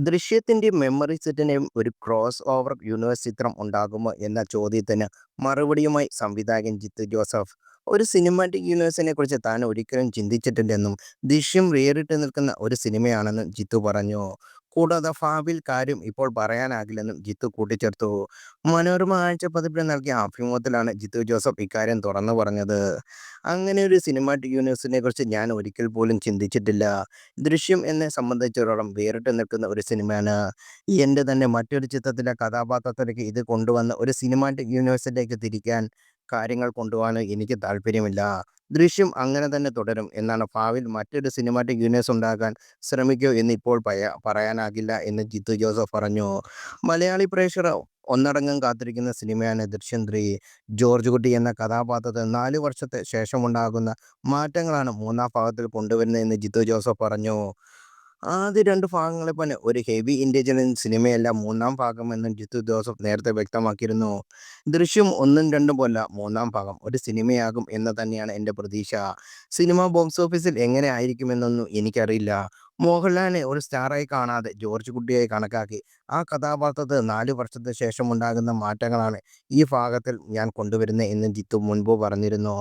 ദൃശ്യത്തിന്റെയും memory സെറ്റിന്റെയും ഒരു cross over universe ചിത്രം ഉണ്ടാകുമോ എന്ന ചോദ്യത്തിന് മറുപടിയുമായി സംവിധായകൻ ജിത്തു ജോസഫ് ഒരു സിനിമാറ്റിക് യൂണിവേഴ്സിനെ കുറിച്ച് താൻ ഒരിക്കലും ചിന്തിച്ചിട്ടില്ലെന്നും ദൃശ്യം വേറിട്ട് നിൽക്കുന്ന ഒരു സിനിമയാണെന്നും ജിത്തു പറഞ്ഞു. കൂടാതെ ഭാവിയിൽ കാര്യം ഇപ്പോൾ പറയാനാകില്ലെന്നും ജിത്തു കൂട്ടിച്ചേർത്തു. മനോരമ ആഴ്ച പതിപ്പിന് നൽകിയ അഭിമുഖത്തിലാണ് ജിത്തു ജോസഫ് ഇക്കാര്യം തുറന്നു പറഞ്ഞത്. അങ്ങനെ ഒരു സിനിമാറ്റിക് യൂണിവേഴ്സിനെ കുറിച്ച് ഞാൻ ഒരിക്കൽ പോലും ചിന്തിച്ചിട്ടില്ല. ദൃശ്യം എന്നെ സംബന്ധിച്ചിടത്തോളം വേറിട്ട് നിൽക്കുന്ന ഒരു സിനിമയാണ്. എൻ്റെ തന്നെ മറ്റൊരു ചിത്രത്തിലെ കഥാപാത്രത്തിലേക്ക് ഇത് കൊണ്ടുവന്ന് ഒരു സിനിമാറ്റിക് യൂണിവേഴ്സിലേക്ക് തിരിക്കാൻ കാര്യങ്ങൾ കൊണ്ടുപോകാൻ എനിക്ക് താല്പര്യമില്ല. ദൃശ്യം അങ്ങനെ തന്നെ തുടരും എന്നാണ്. ഭാവിയിൽ മറ്റൊരു സിനിമാറ്റിക് യൂണിവേഴ്സ് ഉണ്ടാക്കാൻ ശ്രമിക്കൂ എന്ന് ഇപ്പോൾ പറയാനാകില്ല എന്ന് ജിത്തു ജോസഫ് പറഞ്ഞു. മലയാളി പ്രേക്ഷകർ ഒന്നടങ്കം കാത്തിരിക്കുന്ന സിനിമയാണ് ദൃശ്യം 3. ജോർജ് കുട്ടി എന്ന കഥാപാത്രത്തിൽ 4 വർഷത്തെ ശേഷമുണ്ടാകുന്ന മാറ്റങ്ങളാണ് മൂന്നാം ഭാഗത്തിൽ കൊണ്ടുവരുന്നതെന്ന് ജിത്തു ജോസഫ് പറഞ്ഞു. ആദ്യ 2 ഭാഗങ്ങളെപ്പോലെ ഒരു ഹെവി ഇന്റലിജൻസ് സിനിമയല്ല മൂന്നാം ഭാഗമെന്നും ജിത്തു ജോസഫ് നേരത്തെ വ്യക്തമാക്കിയിരുന്നു. ദൃശ്യം 1ഉം 2ഉം പോലല്ല മൂന്നാം ഭാഗം ഒരു സിനിമയാകും എന്ന് തന്നെയാണ് എൻ്റെ പ്രതീക്ഷ. സിനിമ ബോക്സ് ഓഫീസിൽ എങ്ങനെ ആയിരിക്കുമെന്നൊന്നും എനിക്കറിയില്ല. മോഹൻലാലിനെ ഒരു സ്റ്റാറായി കാണാതെ ജോർജ് കുട്ടിയായി കണക്കാക്കി ആ കഥാപാത്രത്തിൽ 4 വർഷത്തിന് ശേഷമുണ്ടാകുന്ന മാറ്റങ്ങളാണ് ഈ ഭാഗത്തിൽ ഞാൻ കൊണ്ടുവരുന്നത് എന്ന് ജിത്തു മുൻപ് പറഞ്ഞിരുന്നു.